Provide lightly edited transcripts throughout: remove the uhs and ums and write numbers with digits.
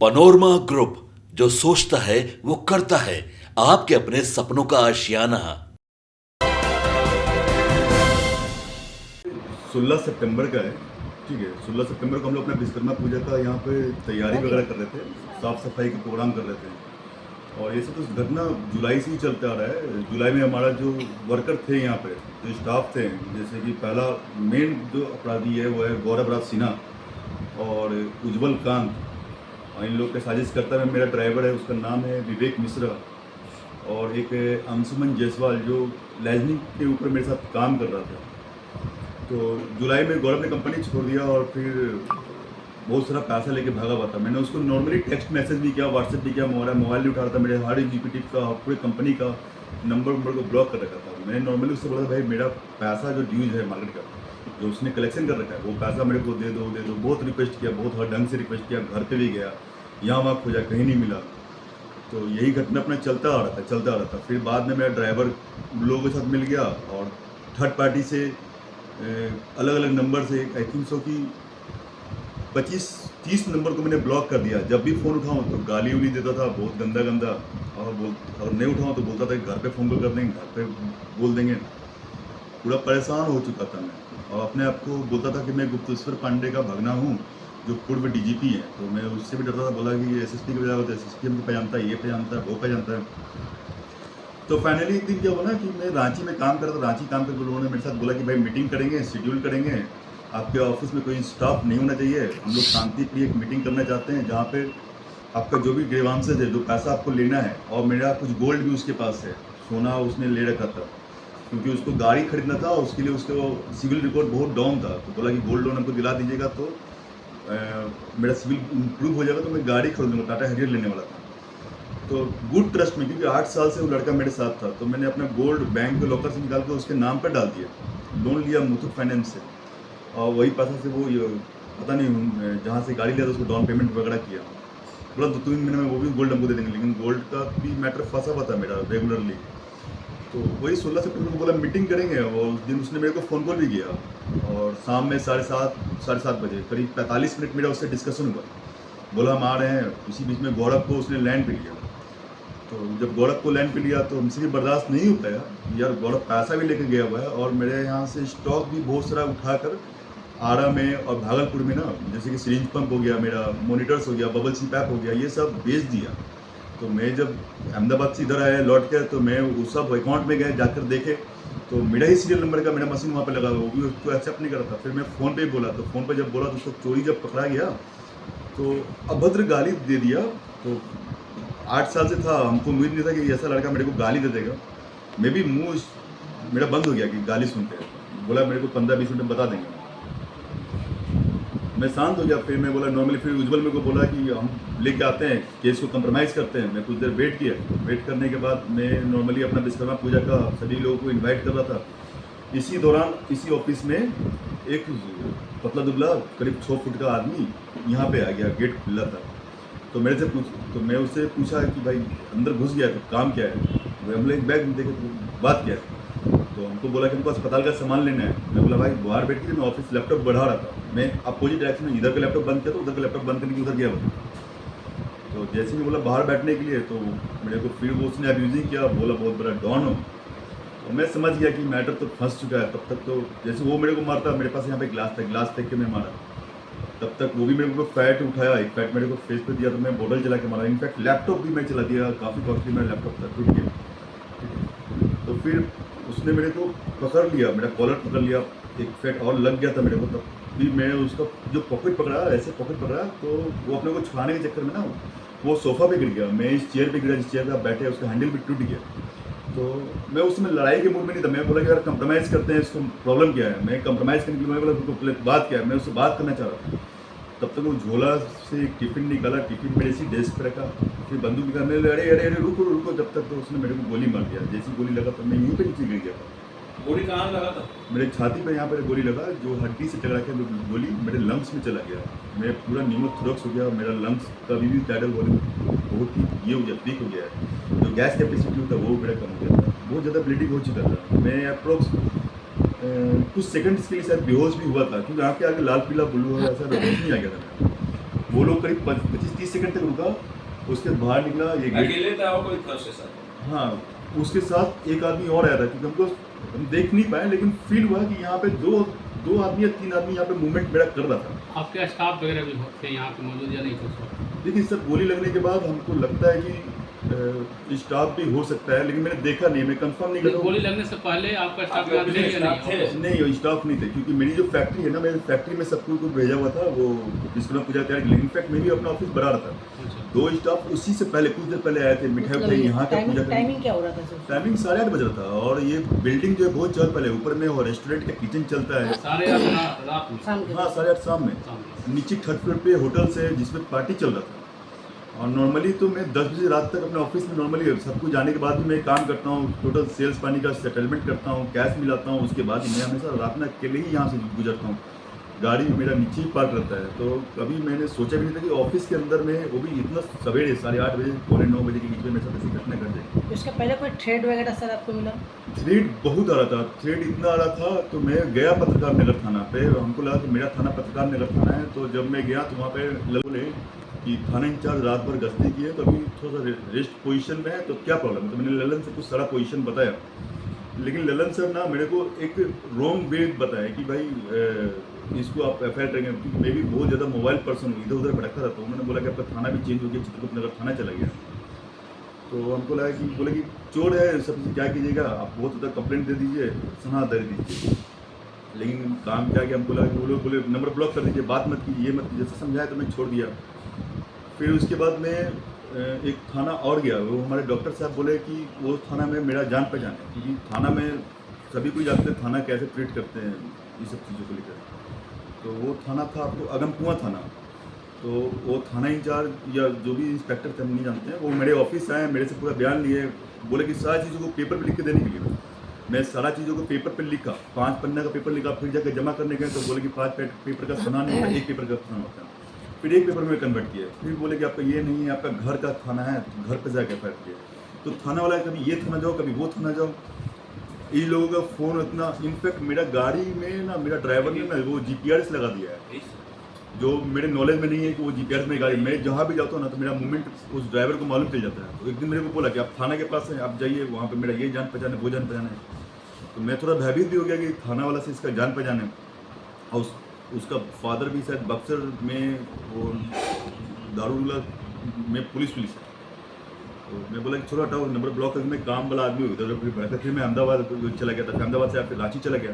Panorama group, जो सोचता है वो करता है। आपके अपने सपनों का आशियाना। 16 सितंबर का है। ठीक है, 16 सितंबर को हम लोग अपना विश्वकर्मा पूजा का यहाँ पे तैयारी वगैरह कर रहे थे, साफ सफाई का प्रोग्राम कर रहे थे। और ये सब तो घटना जुलाई से ही चलता आ रहा है। जुलाई में हमारा जो वर्कर थे यहाँ पे, जो स्टाफ थे, जैसे कि पहला मेन जो अपराधी है वो है गौरव राज सिन्हा और उज्जवल कांत। इन लोग के साजिश करता है। मेरा ड्राइवर है, उसका नाम है विवेक मिश्रा। और एक अंशुमन जायसवाल जो लाइजनिंग के ऊपर मेरे साथ काम कर रहा था। तो जुलाई में गौरव ने कंपनी छोड़ दिया और फिर बहुत सारा पैसा लेके भागा हुआ था। मैंने उसको नॉर्मली टेक्स्ट मैसेज भी किया, व्हाट्सएप भी किया, मोबाइल नहीं उठा रहा था। मेरे हर एग्जीक्यूटिव का, पूरे कंपनी का नंबर को ब्लॉक कर रखा था। मैंने नॉर्मली उससे बोला था, भाई मेरा पैसा जो ड्यूज है मार्केट का, जो उसने कलेक्शन कर रखा है, वो पैसा मेरे को दे दो दे दो। बहुत रिक्वेस्ट किया, बहुत हर ढंग से रिक्वेस्ट किया, घर पे भी गया, यहाँ वहाँ खोजा, कहीं नहीं मिला। तो यही घटना अपना चलता आ रहा था। फिर बाद में मेरा ड्राइवर लोगों के साथ मिल गया और थर्ड पार्टी से अलग अलग नंबर से, आई थिंक सो कि 25-30 नंबर को मैंने ब्लॉक कर दिया। जब भी फ़ोन उठाऊँ तो गाली उली देता था, बहुत गंदा गंदा। और नहीं उठाऊँ तो बोलता था कि घर पे फ़ोन कॉल कर देंगे, घर पे बोल देंगे। पूरा परेशान हो चुका था मैं। और अपने आप को बोलता था कि मैं गुप्तेश्वर पांडे का भगना हूँ, जो पूर्व डीजीपी है। तो मैं उससे भी डरता था। बोला कि एसएसपी की बजाय होता है, एसएसपी हमको पहचानता है, ये पहचानता है, वो पहचानता है। तो फाइनली एक दिन क्या हुआ ना कि मैं रांची में काम कर रहा था। रांची काम करके लोगों ने मेरे साथ बोला कि भाई मीटिंग करेंगे, शेड्यूल करेंगे, आपके ऑफिस में कोई स्टाफ नहीं होना चाहिए, हम लोग शांति प्रिय एक मीटिंग करना चाहते हैं जहाँ पे आपका जो भी ग्रीवांसेस है, जो पैसा आपको लेना है। और मेरा कुछ गोल्ड भी उसके पास है, सोना उसने ले रखा था, क्योंकि उसको गाड़ी खरीदना था। उसके लिए उसको सिविल रिकॉर्ड बहुत डाउन था। तो बोला कि गोल्ड लोन हमको दिला दीजिएगा तो मेरा सिविल इम्प्रूव हो जाएगा, तो मैं गाड़ी खरीदूंगा। टाटा हैरियर लेने वाला था। तो गुड ट्रस्ट में, क्योंकि 8 साल से वो लड़का मेरे साथ था, तो मैंने अपना गोल्ड बैंक के लॉकर से निकाल कर उसके नाम पर डाल दिया। लोन लिया मुथूट फाइनेंस से, और वही पैसा से वो पता नहीं जहाँ से गाड़ी लिया था उसको डाउन पेमेंट वगैरह किया। बोला 2-3 महीने में वो भी गोल्ड हमको दे देंगे। लेकिन गोल्ड का भी मैटर फंसा हुआ था मेरा रेगुलरली। तो वही 16 सितंबर को बोला मीटिंग करेंगे। और उस दिन उसने मेरे को फ़ोन कॉल भी किया। और शाम में 7:30 बजे करीब 45 मिनट मेरा उससे डिस्कशन हुआ। बोला हम आ रहे हैं। उसी बीच में गौरव को उसने लैंड पे लिया। तो जब गौरव को लैंड पे लिया तो हमसे भी बर्दाश्त नहीं होता यार। गौरव पैसा भी लेके गया हुआ है और मेरे यहाँ से स्टॉक भी बहुत सारा उठाकर आरा में और भागलपुर में ना, जैसे कि सिरिंज पंप हो गया, मेरा मोनीटर्स हो गया, बबल सी पैप हो गया, ये सब बेच दिया। तो मैं जब अहमदाबाद से इधर आया लौट कर, तो मैं वो सब अकाउंट में गए, जाकर देखे तो मेरा ही सीरियल नंबर का मेरा मशीन वहाँ पर लगा हुआ, वो भी उसको एक्सेप्ट नहीं कर रहा था। फिर मैं फ़ोन पे ही बोला, तो फ़ोन पे जब बोला तो उसको चोरी जब पकड़ा गया तो अभद्र गाली दे दिया। तो 8 साल से था, हमको उम्मीद नहीं था कि ऐसा लड़का मेरे को गाली दे देगा। मैं भी मुँह मेरा बंद हो गया कि गाली सुनते। बोला मेरे को 15-20 मिनट में बता देंगे। मैं शांत हो गया। फिर मैं बोला नॉर्मली, फिर उज्जवल मेरे को बोला कि हम लेके आते हैं, केस को कंप्रोमाइज़ करते हैं। मैं कुछ देर वेट किया। वेट करने के बाद मैं नॉर्मली अपना विश्वकर्मा पूजा का सभी लोगों को इनवाइट कर रहा था। इसी दौरान इसी ऑफिस में एक पतला दुबला करीब 6 फुट का आदमी यहाँ पे आ गया। गेट खुला था। तो मैं उससे पूछा कि भाई अंदर घुस गया तो काम क्या है। वो हम लोग बैग देखे तो बात क्या है। तो हमको बोला कि हमको अस्पताल का सामान लेना है। मैं बोला भाई बाहर बैठ के मैं ऑफिस लैपटॉप बढ़ा रहा था। मैं अपोजिट डायरेक्शन में इधर का लैपटॉप बंद किया तो उधर का लैपटॉप बंद करने के उधर गया। तो जैसे ही बोला बाहर बैठने के लिए, तो मेरे को फिर वो उसने अब्यूजिंग किया। बोला बहुत बड़ा डॉन हो। तो मैं समझ गया कि मैटर तो फंस चुका है। तब तक तो जैसे वो मेरे को मारता, मेरे पास यहाँ पे ग्लास था, ग्लास फेंक के मैं मारा। तब तक वो भी मेरे को फैट उठाया, एक फैट मेरे को फेस पे दिया, तो मैं बॉटल चला के मारा। इनफैक्ट लैपटॉप भी मैं चला दिया, काफ़ी कॉस्टली मेरा लैपटॉप था, टूट गया। तो फिर उसने मेरे को पकड़ लिया, मेरा कॉलर पकड़ लिया, एक फैट और लग गया था मेरे को। तब भी मैं उसका जो पॉकेट पकड़ा, ऐसे पॉकेट पकड़ा, तो वो अपने को छुड़ाने के चक्कर में ना वो सोफ़ा पे गिर गया। मैं इस चेयर पे गिरा जिस चेयर पे आप बैठे, उसका हैंडल भी टूट गया। तो मैं उस समय लड़ाई के मूड में नहीं था। मैं बोला कि यार कंप्रोमाइज़ करते हैं, इसको प्रॉब्लम क्या है। मैं कंप्रोमाइज़ करने के लिए मैं बोला बात क्या है, मैं उससे बात करना चाह रहा था। तब तक वो झोला से एक टिफिन निकाला, टिफिन मेरे इसी डेस्क पे रखा, फिर बंदूक निकाला। मैंने अरे अरे अरे रुको रुको। जब तक तो उसने मेरे को गोली मार दिया। जैसी गोली लगा तो मैं यहीं पे नीचे गिर गया था। गोली कहाँ लगा था? मेरे छाती पे यहाँ पर गोली लगा, जो हड्डी से टकरा के गोली मेरे लंग्स में चला गया। मैं पूरा न्यूमोथोरैक्स हो गया। मेरा लंग्स का भी टाइटल बहुत ही ये हो गया, वीक हो गया है। जो गैस कैपेसिटी होता है वो मेरा कम हो गया था। बहुत ज़्यादा ब्लीडिंग हो चुका था। मैं अप्रोक्स कुछ सेकंड्स के लिए शायद बेहोश भी हुआ था, क्योंकि आँखें आगे लाल पीला ब्लू हो, ऐसा बेहोश नहीं आ गया था। वो लोग करीब 25-30 सेकंड तक रुका, उसके बाद बाहर निकला ये गेट। अकेले था और कोई था उसके साथ? हाँ, उसके साथ एक आदमी और आया था, क्योंकि हमको हम देख नहीं पाए, लेकिन फील हुआ कि यहाँ पे दो आदमी या 3 आदमी यहाँ पे मूवमेंट मेरा कर रहा था। आपके स्टाफ वगैरह भी थे यहाँ पे मौजूद या नहीं थे उस वक्त? देखिए सर, गोली लगने के बाद हमको लगता है कि स्टाफ भी हो सकता है, लेकिन मैंने देखा नहीं, मैं कंफर्म नहीं कर रहा गोली हूँ। लगने से पहले आपका स्टाफ आपके यहाँ थे या स्टाफ थे? नहीं? नहीं, स्टाफ नहीं थे, क्योंकि मेरी जो फैक्ट्री है ना, मेरी फैक्ट्री में सबको को भेजा हुआ था, वो विश्वनाथ पूजा तैयार। इनफैक्ट मैं भी अपना ऑफिस बना रहा था। अच्छा। 2 स्टाफ उसी से पहले कुछ देर पहले आए थे, मिठाई उठाई यहाँ का पूजा करने। टाइमिंग क्या हो रहा था सर? टाइमिंग 8:30 बज रहा था, और ये बिल्डिंग जो है बहुत चल पहले ऊपर में, और रेस्टोरेंट का किचन चलता है। सारे अपना रात में? शाम के हाँ, 8:30 शाम में। शाम में। नीचे थर्ड फ्लोर पे होटल से जिसमें पार्टी चल रहा था। और नॉर्मली तो मैं 10 बजे रात तक अपने ऑफिस में नॉर्मली सब कुछ जाने के बाद भी मैं काम करता हूँ, टोटल सेल्स पानी का सेटलमेंट करता हूँ, कैश मिलाता हूँ, उसके बाद मैं हमेशा रात में अकेले ही यहाँ से गुजरता हूँ। गाड़ी मेरा नीचे ही पार्क रहता है, तो कभी मैंने सोचा भी नहीं था कि ऑफिस के अंदर में, वो भी इतना सवेरे 8:30 बजे, 8:45 बजे के बीच में मेरे साथ ऐसी घटना घट जाए। इसके पहले कोई थ्रेड वगैरह सर आपको मिला? थ्रेड बहुत आ रहा था, थ्रेड इतना आ रहा था, तो मैं गया पत्रकार नगर थाना पे। हमको लगा कि मेरा थाना पत्रकार नगर थाना है, तो जब मैं गया तो वहाँ पे लोगों ने कि थाना इंचार्ज रात भर गश्ती की है, तो अभी थोड़ा सा रेस्ट पोजीशन में है, तो क्या प्रॉब्लम है। तो मैंने ललन से कुछ सारा पोजीशन बताया, लेकिन ललन सर ना मेरे को एक रॉन्ग वे बताया कि भाई इसको आप FIR करेंगे, क्योंकि मैं भी बहुत ज़्यादा मोबाइल पर्सन हूँ, इधर उधर भटकता रहता हूँ। उन्होंने बोला कि आपका थाना भी चेंज हो गया, चित्रकूट नगर थाना चला गया। तो हमको लगा कि बोले कि चोर है, सब क्या कीजिएगा, आप बहुत ज़्यादा कंप्लेंट दे दीजिए, सना दे दीजिए। लेकिन काम क्या किया, हमको लगा कि वो लोग बोले नंबर ब्लॉक कर दीजिए, बात मत कीजिए, ये मत कीजिए। जैसे समझाया तो मैं छोड़ दिया। फिर उसके बाद मैं एक थाना और गया, वो हमारे डॉक्टर साहब बोले कि वो थाना में मेरा जान पहचान है, क्योंकि थाना में सभी कोई जानते हैं थाना कैसे ट्रीट करते हैं ये सब चीज़ों को लेकर। तो वो थाना था आपको अगमकुआं थाना। तो वो थाना इंचार्ज या जो भी इंस्पेक्टर थे, हम नहीं जानते हैं, वो मेरे ऑफिस आए, मेरे से पूरा बयान लिए, बोले कि सारी चीज़ों को पेपर पे लिख के देने के लिए। मैं सारा चीज़ों को पेपर पे लिखा, 5 पन्ने का पेपर लिखा, फिर जाकर जमा करने गए तो बोले कि 5 पेपर का सना नहीं है, 1 पेपर का सना होता है। फिर 1 पेपर में कन्वर्ट किया, फिर बोले कि आपका ये नहीं है, आपका घर का थाना है, तो घर पर जाकर FIR किया। तो थाना वाला कभी ये थाना जाओ, कभी वो थाना जाओ। इन लोगों का फ़ोन इतना, इनफैक्ट मेरा गाड़ी में ना, मेरा ड्राइवर ने ना वो GPS लगा दिया है, जो मेरे नॉलेज में नहीं है कि वो GPS में गाड़ी, मैं जहाँ भी जाता हूँ ना, तो मेरा मूवमेंट उस ड्राइवर को मालूम चल जाता है। तो एक दिन मेरे को बोला कि आप थाना के पास हैं, आप जाइए, वहाँ पे मेरा ये जान पहचान है, वो जान पहचान है। तो मैं थोड़ा भयभीत भी हो गया कि थाना वाला से इसका जान पहचान है, और उसका फादर भी शायद बक्सर में वो दारूला में पुलिस है। तो मैं बोला कि छोड़ो हटाओ, नंबर ब्लॉक करके मैं काम वाला आदमी उधर बढ़ा। फिर मैं अहमदाबाद चला गया था, फिर अहमदाबाद से फिर रांची चला गया।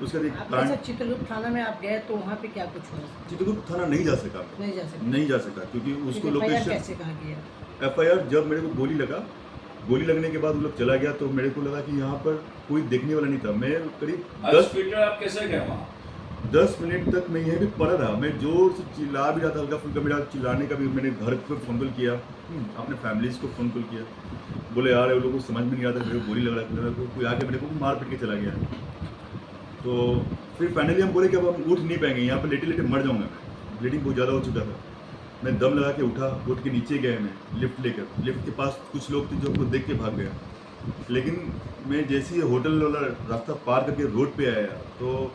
उसके बाद एक आप कांड, सर चित्रकूट थाना में आप गए तो वहाँ पे क्या कुछ हुआ? चित्रकूट थाना नहीं जा सका, नहीं जा सकते? नहीं जा सका, क्योंकि उसको FIR लोकेशन कैसे कहा गया? FIR जब मेरे को गोली लगा, गोली लगने के बाद वो लोग चला गया, तो मेरे को लगा कि यहाँ पर कोई देखने वाला नहीं था। मैं करीब 10 हॉस्पिटल आप कैसे गए वहाँ? 10 मिनट तक मैं यहीं पे पड़ा रहा। मैं जोर से चिल्ला भी रहा था, हल्का फुल्का। मेरा चिल्लाने का भी मैंने घर पर फ़ोन कॉल किया, अपने फैमिलीज को फ़ोन कॉल किया। बोले यार वो लोगों को समझ में नहीं आता, मेरे को गोली लग रहा है, कोई आके मेरे को मार पीट के चला गया। तो फिर फाइनली हम बोले कि अब हम उठ नहीं पाएंगे, यहाँ पर लेटे लेटे मर जाऊँगा मैं, ब्लीडिंग बहुत ज़्यादा हो चुका था। मैं दम लगा के उठा, उठ के नीचे गए, मैं लिफ्ट लेकर। लिफ्ट के पास कुछ लोग थे जो हमको देख के भाग गया, लेकिन मैं जैसे ही होटल वाला रास्ता पार करके रोड पे आया तो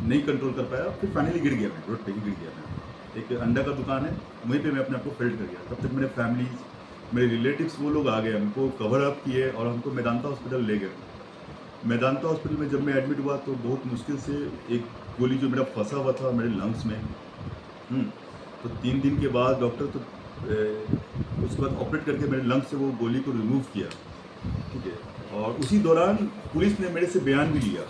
नहीं कंट्रोल कर पाया। फिर फाइनली गिर गया, मैं रोड पे ही गिर गया। मैं एक अंडा का दुकान है, वहीं पे मैं अपने आप को फेल्ट कर गया। तब तक मेरे फैमिलीज, मेरे रिलेटिव्स, वो लोग आ गए, हमको कवर अप किए और हमको मेदांता हॉस्पिटल ले गए। मेदांता हॉस्पिटल में जब मैं एडमिट हुआ तो बहुत मुश्किल से एक गोली जो मेरा फंसा हुआ था मेरे लंग्स में, तो 3 दिन के बाद डॉक्टर तो उसके बाद ऑपरेट करके मेरे लंग्स से वो गोली को रिमूव किया, ठीक है। और उसी दौरान पुलिस ने मेरे से बयान भी लिया,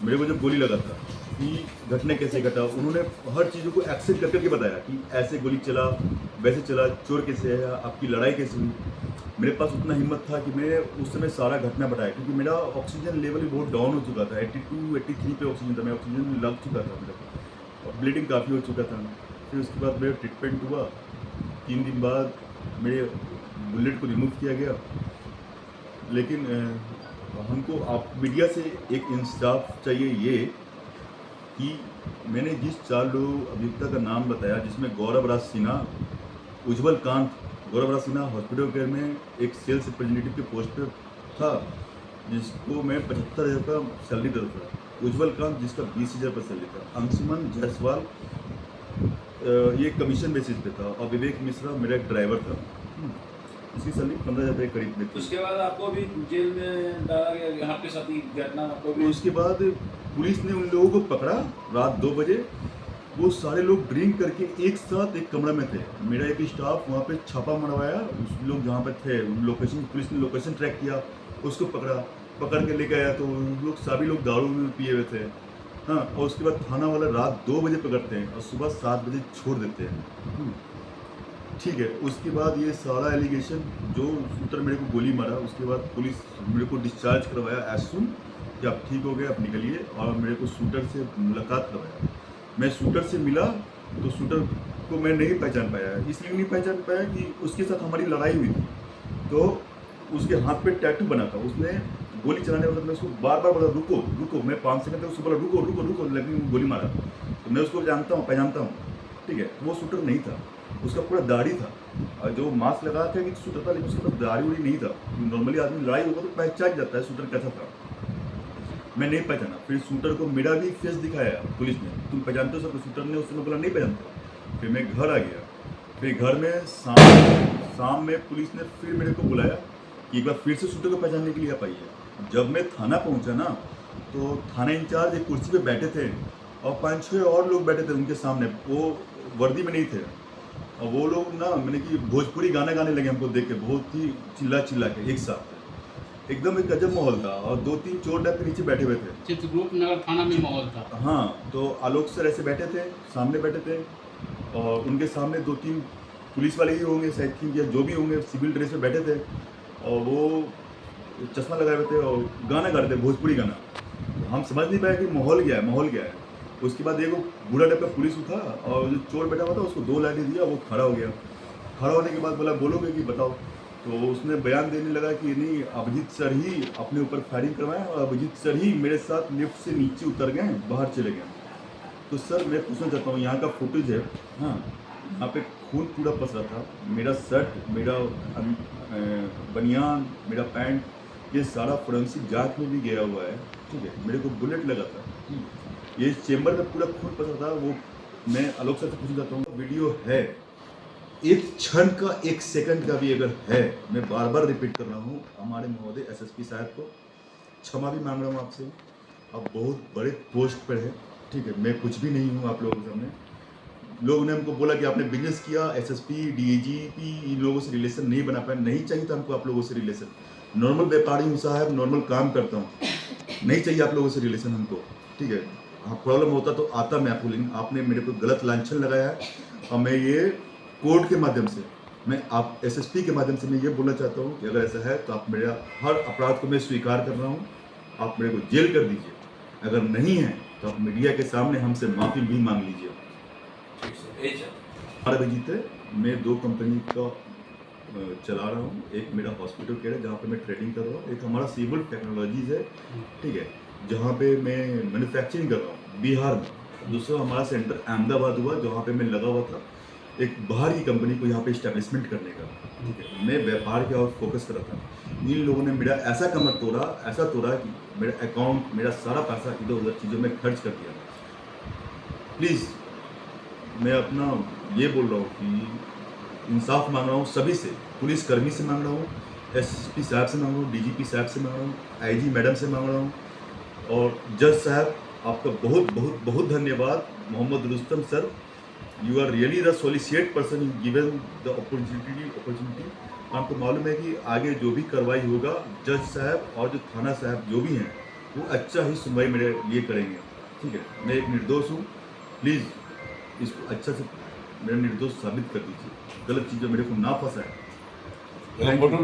मेरे को जब गोली लगा था, कि घटना कैसे घटा। उन्होंने हर चीज़ों को एक्सेप्ट कर करके बताया कि ऐसे गोली चला, वैसे चला, चोर कैसे है, आपकी लड़ाई कैसे हुई। मेरे पास उतना हिम्मत था कि मैं उस समय सारा घटना बताया, क्योंकि मेरा ऑक्सीजन लेवल भी बहुत डाउन हो चुका था। 82-83 पे ऑक्सीजन था, मैं ऑक्सीजन लग चुका था मेरा, और ब्लीडिंग काफ़ी हो चुका था। फिर उसके बाद मेरा ट्रीटमेंट हुआ। 3 दिन बाद मेरे बुलेट को रिमूव किया गया। लेकिन हमको आप मीडिया से एक इंसाफ चाहिए, ये कि मैंने जिस 4 लोग अभियुक्ता का नाम बताया, जिसमें गौरव राज सिन्हा, उज्जवल कांत, गौरव राज सिन्हा हॉस्पिटल केयर में एक सेल्स रिप्रेजेंटेटिव के पोस्ट पर था, जिसको मैं 75,000 का सैलरी देता था। उज्जवल कांत जिसका 20,000 पर सैलरी था। अंशुमन जायसवाल ये कमीशन बेसिस पे था और विवेक मिश्रा मेरा एक ड्राइवर था। इसकी सैलरी 15,000 रुपये करीब में थी। उसके बाद आपको भी जेल में डाला गया, यहाँ के साथ ही घटना आपको तो भी। उसके बाद पुलिस ने उन लोगों को पकड़ा रात 2 बजे। वो सारे लोग ड्रिंक करके एक साथ एक कमरे में थे। मेरा एक स्टाफ वहाँ पे छापा मरवाया, उस लोग जहाँ पे थे लोकेशन, पुलिस ने लोकेशन ट्रैक किया, उसको पकड़ के लेके आया। तो उन लोग सभी लोग दारू भी पिए हुए थे। हाँ, और उसके बाद थाना वाला रात 2 बजे पकड़ते हैं और सुबह 7 बजे छोड़ देते हैं। ठीक है। उसके बाद ये सारा एलिगेशन जो शूटर मेरे को गोली मारा, उसके बाद पुलिस मेरे को डिस्चार्ज करवाया एज सुन कि आप ठीक हो गए, आप निकलिए, और मेरे को शूटर से मुलाकात करवाया। मैं शूटर से मिला तो शूटर को मैं नहीं पहचान पाया, इसलिए नहीं पहचान पाया कि उसके साथ हमारी लड़ाई हुई थी। तो उसके हाथ पे टैटू बना था। उसने गोली चलाने वक्त मैं उसको बार बार बोला रुको रुको, मैं 5 सेकंड तक उसको बोला रुको रुको रुको, लेकिन गोली मारा। तो मैं उसको पहचानता हूँ। ठीक है। वो शूटर नहीं था, उसका पूरा दाढ़ी था, और जो मास्क लगा था कि शूटर था, लेकिन उसका दाढ़ी उड़ी नहीं था। नॉर्मली आदमी लड़ाई होगा तो पहचान जाता है शूटर कैसा था। मैं नहीं पहचाना। फिर शूटर को मेरा भी फेस दिखाया पुलिस ने, तुम पहचानते हो सर? शूटर ने उस समय बोला नहीं पहचानता। फिर मैं घर आ गया। फिर घर में शाम में पुलिस ने फिर मेरे को बुलाया कि एक बार फिर से शूटर को पहचानने के लिए आप आइए। जब मैं थाना पहुंचा ना, तो थाना इंचार्ज एक कुर्सी पे बैठे थे और 5-6 और लोग बैठे थे उनके सामने। वो वर्दी में नहीं थे, और वो लोग ना मैंने कि भोजपुरी गाना गाने लगे हमको देख के, बहुत ही चिल्ला के एक साथ। एकदम एक गजब माहौल था, और 2-3 चोर टाइप के नीचे बैठे हुए थे। चित्रकूट नगर थाना में माहौल था। हाँ, तो आलोक सर ऐसे बैठे थे, सामने बैठे थे, और उनके सामने 2-3 पुलिस वाले ही होंगे शायद थिंक, या जो भी होंगे सिविल ड्रेस में बैठे थे, और वो चश्मा लगाए हुए थे और गाना गा रहे थे, भोजपुरी गाना। तो हम समझ नहीं पाए कि माहौल क्या है। उसके बाद एक बूढ़ा टाइप का पुलिस उठा, और जो चोर बैठा हुआ था उसको 2 लाठी दिया, वो खड़ा हो गया। खड़ा होने के बाद बोला बोलोगे कि बताओ? तो उसने बयान देने लगा कि नहीं, अभिजीत सर ही अपने ऊपर फायरिंग करवाएं, और अभिजीत सर ही मेरे साथ लिफ्ट से नीचे उतर गए, बाहर चले गए। तो सर मैं पूछना चाहता हूँ, यहाँ का फुटेज है। हाँ, यहाँ पे खून पूरा पसरा था। मेरा शर्ट, मेरा बनियान, मेरा पैंट, ये सारा फोरेंसिक जांच में भी गया हुआ है। ठीक है। मेरे को बुलेट लगा था, ये चेम्बर में पूरा खून पसरा था। वो मैं आलोक सर से पूछना चाहता हूँ, वीडियो है, एक क्षण का, 1 सेकंड का भी अगर है, मैं बार बार रिपीट कर रहा हूँ, हमारे महोदय एसएसपी साहब को क्षमा भी मांग रहा हूँ आपसे। आप बहुत बड़े पोस्ट पर है। ठीक है। मैं कुछ भी नहीं हूँ आप लोगों के सामने। लोगों ने हमको बोला कि आपने बिजनेस किया, एसएसपी डीजीपी इन लोगों से रिलेशन नहीं बना पाया। नहीं चाहिए था हमको आप लोगों से रिलेशन। नॉर्मल व्यापारी हूँ साहब, नॉर्मल काम करता हूँ, नहीं चाहिए आप लोगों से रिलेशन हमको। ठीक है। हाँ, प्रॉब्लम होता तो आता मैं आपको, लेकिन आपने मेरे को गलत लांछन लगाया है, और मैं ये कोर्ट के माध्यम से, मैं आप एसएसपी के माध्यम से मैं ये बोलना चाहता हूँ कि अगर ऐसा है तो आप मेरा हर अपराध को मैं स्वीकार कर रहा हूँ, आप मेरे को जेल कर दीजिए। अगर नहीं है तो आप मीडिया के सामने हमसे माफ़ी भी मांग लीजिए। ठीक है, यही चाहता हूँ। हमारा अभिजीत है, मैं 2 कंपनी का चला रहा हूँ। एक मेरा हॉस्पिटल केयर है जहाँ पे मैं ट्रेडिंग कर रहा हूँ, एक हमारा सिविल टेक्नोलॉजीज है। ठीक है। जहाँ पे मैं मैन्युफैक्चरिंग कर रहा हूँ बिहार में। दूसरा हमारा सेंटर अहमदाबाद हुआ, जहाँ पे मैं लगा हुआ था एक बाहर की कंपनी को यहाँ पे इस्टेब्लिशमेंट करने का। ठीक है। मैं व्यापार के और फोकस कर रहा था। इन लोगों ने मेरा ऐसा कमर तोड़ा कि मेरा अकाउंट, मेरा सारा पैसा इधर उधर चीज़ों में खर्च कर दिया। प्लीज़ मैं अपना ये बोल रहा हूँ कि इंसाफ मांग रहा हूँ सभी से, पुलिसकर्मी से मांग रहा हूँ, एसपी साहब से मांग रहा हूँ, डीजीपी साहब से मांग रहा हूँ, आईजी मैडम से मांग रहा हूँ, और जज साहब आपका बहुत बहुत बहुत धन्यवाद। Mohammad Rustam sir, you are really the solicitous person in given the opportunity. आपको मालूम है कि आगे जो भी कार्रवाई होगा, जज साहब और जो थाना साहब जो भी हैं, वो अच्छा ही सुनवाई मेरे लिए करेंगे। ठीक है। मैं एक निर्दोष हूँ, प्लीज़ इसको अच्छा से मेरा निर्दोष साबित कर दीजिए, गलत चीज़ें मेरे को ना फंसाए। फोटो